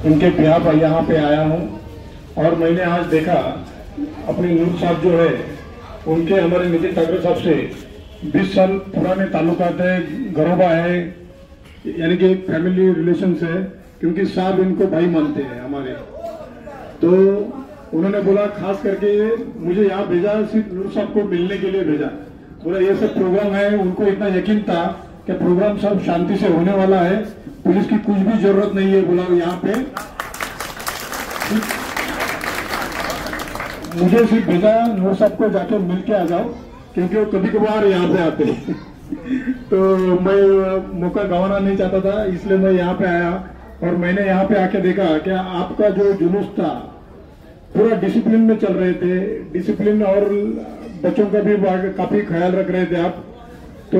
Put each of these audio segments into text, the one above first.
इनके बिहाफ यहाँ पे आया हूँ। और मैंने आज देखा अपने नूर साहब जो है उनके हमारे नितिन ठाकरे साहब से 20 साल पुराने ताल्लुकात है, घरोबा है, यानी कि फैमिली रिलेशंस है, क्योंकि साहब इनको भाई मानते हैं हमारे। तो उन्होंने बोला खास करके मुझे यहाँ भेजा, सिर्फ नूर साहब को मिलने के लिए भेजा। बोला ये सब प्रोग्राम है, उनको इतना यकीन था कि प्रोग्राम सब शांति से होने वाला है, पुलिस की कुछ भी जरूरत नहीं है। बोला यहाँ पे मुझे सिर्फ भेजा नूर साहब को जाके मिल के आ जाओ, क्योंकि वो कभी कभार यहाँ पे आते तो मैं मौका गंवाना नहीं चाहता था, इसलिए मैं यहाँ पे आया। और मैंने यहाँ पे आके देखा कि आपका जो जुलूस था पूरा डिसिप्लिन में चल रहे थे, डिसिप्लिन और बच्चों का भी काफी ख्याल रख रहे थे आप। तो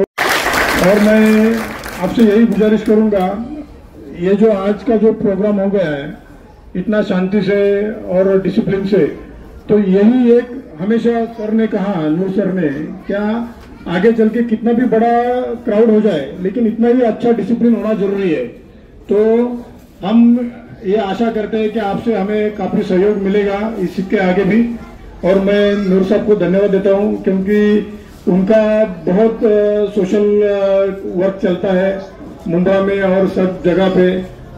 और मैं आपसे यही गुजारिश करूंगा, ये जो आज का जो प्रोग्राम हो गया है इतना शांति से और डिसिप्लिन से, तो यही एक हमेशा सर ने कहा, नूर सर ने, क्या आगे चल के कितना भी बड़ा क्राउड हो जाए लेकिन इतना ही अच्छा डिसिप्लिन होना जरूरी है। तो हम ये आशा करते हैं कि आपसे हमें काफी सहयोग मिलेगा इसके आगे भी। और मैं नूर साहब को धन्यवाद देता हूं, क्योंकि उनका बहुत सोशल वर्क चलता है मुंद्रा में और सब जगह पे,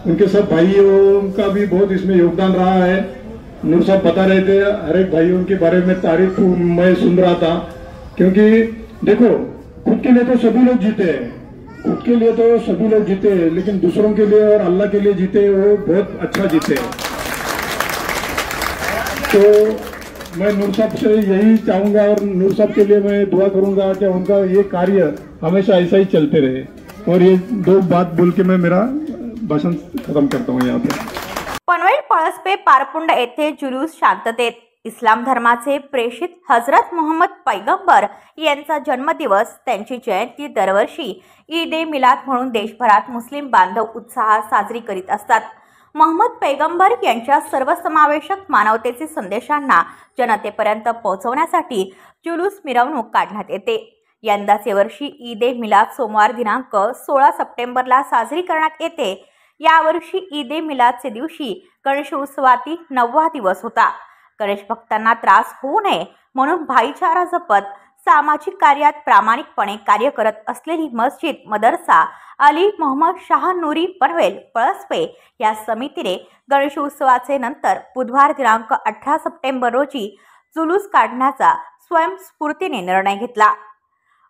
उनके सब भाइयों का भी बहुत इसमें योगदान रहा है। नूर साहब बता रहे थे, हर एक भाइयों के बारे में तारीफ मैं सुन रहा था, क्योंकि देखो खुद के लिए तो सभी लोग जीते हैं, खुद के लिए तो सभी लोग जीते हैं, लेकिन दूसरों के लिए और अल्लाह के लिए जीते वो बहुत अच्छा जीते हैं। तो मैं नूर साहब से यही चाहूंगा और नूर साहब के लिए मैं दुआ करूंगा कि उनका ये कार्य हमेशा ऐसा ही चलते रहे। और ये दो बात बोल के मैं मेरा भाषण खत्म करता हूँ यहाँ पे। पनवेल पळसपे पारपुंड येथे जुलूस शांततेत। इस्लाम धर्माचे प्रेषित हजरत मोहम्मद पैगंबर यांचा जन्मदिवस, त्यांची जयंती दरवर्षी ईद ए मिलाद म्हणून देशभरात मुस्लिम बांधव उत्साहात साजरी करीत असतात। मोहम्मद पैगंबर यांच्या सर्वसमावेशक मानवतेचे संदेशांना जनतेपर्यंत पोहोचवण्यासाठी जुलूस मिरवणूक काढण्यात येते। यंदाचे वर्षी ईद ए मिलाद सोमवार दिनांक 16 सप्टेंबरला साजरी करण्यात येते। यावर्षी ईद ए मिलादचे दिवशी गणेशोत्सवातील 9वा दिवस होता। गणेश भक्तांना त्रास होऊ नये म्हणून भाईचारा जपत सामाजिक कार्यात प्रामाणिकपणे कार्य करत असलेली मस्जिद मदरसा अली मोहम्मद शाह नूरी पनवेल पळसपे या समितीने गणेशोत्सवाचे नंतर बुधवार दिनांक 18 सप्टेंबर रोजी जुलूस काढण्याचा स्वयंस्फूर्तीने निर्णय घेतला।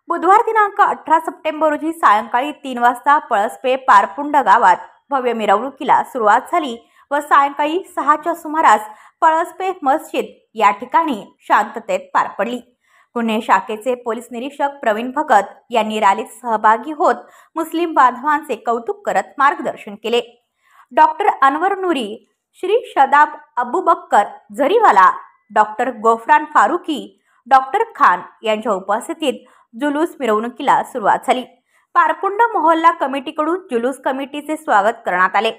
बुधवार दिनांक 18 सप्टेंबर रोजी सायंकाळी 3 वाजता पळसपे पारपुंड गावात भव्य मिरवणुकीला सुरुवात झाली व सायंकाळी 6च्या सुमारास पळसपे मस्जिद या ठिकाणी शांततेत पार पडली। गुन्हे शाखेचे पोलीस निरीक्षक प्रवीण भगत यांनी रॅलीत सहभागी होत मुस्लिम बांधवांचे कौतुक करत मार्गदर्शन केले। डॉक्टर अनवर नूरी, श्री शदाब अबूबक्कर जरीवाला, डॉक्टर गोफरान फारुकी, डॉक्टर खान यांच्या उपस्थितीत जुलूस मिरवणुकीला सुरुवात झाली। पारपुंड मोहल्ला कमिटीकडून जुलूस कमिटीचे स्वागत करण्यात आले।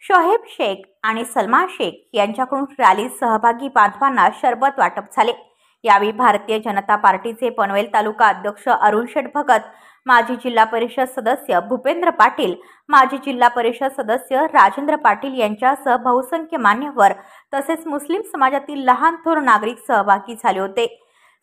शोहेब शेख आणि सलमान शेख यांच्याकडून रॅलीत सहभागी बांधवांना शरबत वाटप झाले। यावेळी भारतीय जनता पार्टीचे पनवेल तालुका अध्यक्ष अरुण शेठ भगत, माजी जिल्हा परिषद सदस्य भूपेंद्र पाटील, माजी जिल्हा परिषद सदस्य राजेंद्र पाटील यांच्यासह बहुसंख्य मान्यवर तसेच मुस्लिम समाजातील लहान थोर नागरिक सहभागी झाले होते।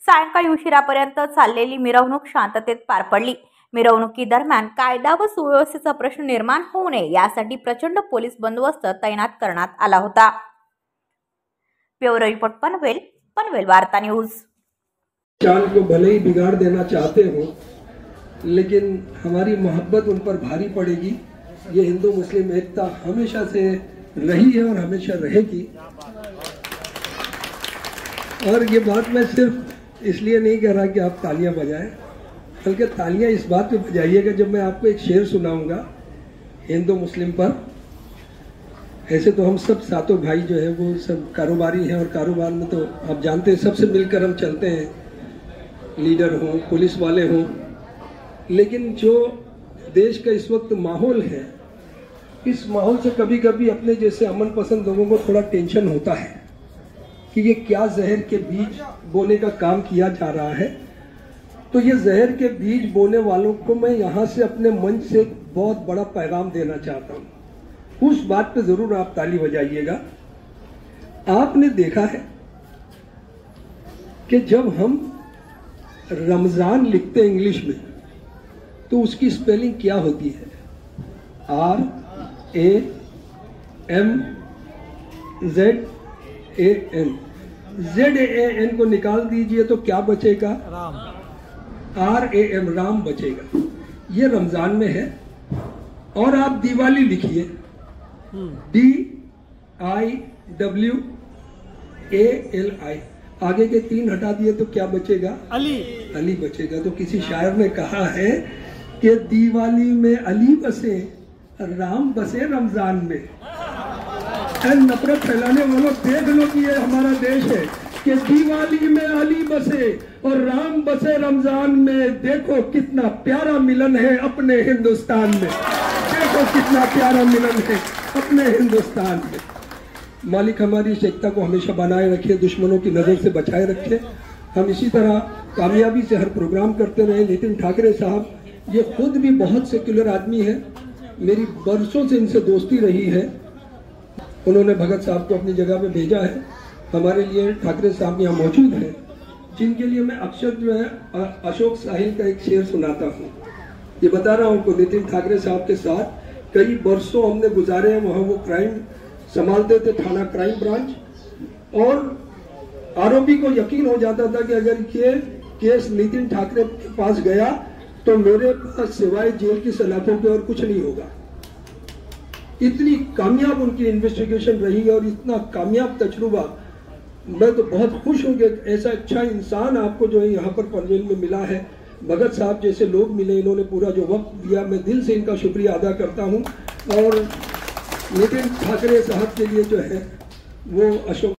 सायंकाळी उशिरापर्यंत चाललेली मिरवणूक शांततेत पार पडली। मिरवणुकीदरम्यान कायदा व सुव्यवस्थेचा प्रश्न निर्माण होऊ नये यासाठी प्रचंड पोलीस बंदोबस्त तैनात करण्यात आला होता। ब्युरो रिपोर्ट पनवेल, पनवेल वार्ता न्यूज। चांद को भले ही बिगाड़ देना चाहते हो, लेकिन हमारी मोहब्बत उन पर भारी पड़ेगी। ये हिंदू मुस्लिम एकता हमेशा से रही है और हमेशा रहेगी। और ये बात मैं सिर्फ इसलिए नहीं कह रहा कि आप तालियां बजाएं, बल्कि तालियां इस बात पे बजाइएगा जब मैं आपको एक शेर सुनाऊंगा हिंदू मुस्लिम पर। ऐसे तो हम सब सातों भाई जो है वो सब कारोबारी हैं, और कारोबार में तो आप जानते हैं सबसे मिलकर हम चलते हैं, लीडर हों, पुलिस वाले हों। लेकिन जो देश का इस वक्त माहौल है, इस माहौल से कभी कभी अपने जैसे अमन पसंद लोगों को थोड़ा टेंशन होता है कि ये क्या जहर के बीज बोने का काम किया जा रहा है। तो ये जहर के बीज बोने वालों को मैं यहाँ से अपने मंच से बहुत बड़ा पैगाम देना चाहता हूँ। उस बात पे जरूर आप ताली बजाइएगा। आपने देखा है कि जब हम रमजान लिखते हैं इंग्लिश में तो उसकी स्पेलिंग क्या होती है? RAMZAN। ZAN को निकाल दीजिए तो क्या बचेगा? RAM, राम बचेगा। ये रमजान में है। और आप दिवाली लिखिए, DIWALI, आगे के 3 हटा दिए तो क्या बचेगा? अली बचेगा। तो किसी शायर ने कहा है कि दिवाली में अली बसे, राम बसे रमजान में। नफरत फैलाने वालों, देख लो कि ये हमारा देश है कि दिवाली में अली बसे और राम बसे रमजान में। देखो कितना प्यारा मिलन है अपने हिंदुस्तान में, देखो कितना प्यारा मिलन है अपने हिंदुस्तान में। मालिक हमारी इस एकता को हमेशा बनाए रखे, दुश्मनों की नजर से बचाए रखे। हम इसी तरह कामयाबी से हर प्रोग्राम करते रहे। नितिन ठाकरे साहब ये खुद भी बहुत सेक्युलर आदमी है, मेरी बरसों से इनसे दोस्ती रही है। उन्होंने भगत साहब को अपनी जगह पे भेजा है। हमारे लिए ठाकरे साहब यहाँ मौजूद हैं, जिनके लिए मैं अक्सर जो है अशोक साहिल का एक शेर सुनाता हूँ। ये बता रहा हूँ, नितिन ठाकरे साहब के साथ कई बरसों हमने गुजारे हैं। वहाँ वो क्राइम संभालते थे, थाना क्राइम ब्रांच, और आरोपी को यकीन हो जाता था कि अगर ये केस नितिन ठाकरे के पास गया तो मेरे पास सिवाय जेल की सलाखों के और कुछ नहीं होगा। इतनी कामयाब उनकी इन्वेस्टिगेशन रही है और इतना कामयाब तजुर्बा। मैं तो बहुत खुश हूँ कि ऐसा अच्छा इंसान आपको जो है यहाँ पर पनवेल में मिला है। भगत साहब जैसे लोग मिले, इन्होंने पूरा जो वक्त दिया, मैं दिल से इनका शुक्रिया अदा करता हूँ। और नितिन ठाकरे साहब के लिए जो है वो अशोक